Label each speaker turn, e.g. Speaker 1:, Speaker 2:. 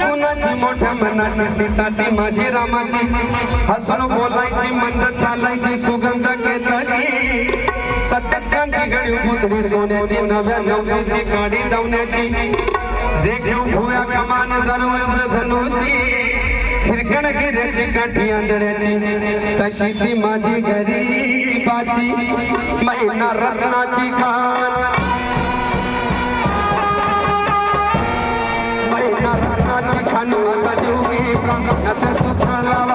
Speaker 1: कुणाची मोठ्या मनाची सीता ती माझी रामाची हसून बोलायची मंद चालायची सुगंध केतकी सत्याच कांती गळी पुतळी सोन्याची नव्या नवरीची काडी दावण्याची रेखीव भुव्या कमान सर्वत्र धनुची हिरकण गिऱ्याची काठी आंधळ्याची तशी ती माझी गरीबाची महिना रत्नाची खान महिना रत्नाची खान आता देऊ असे सुख लावा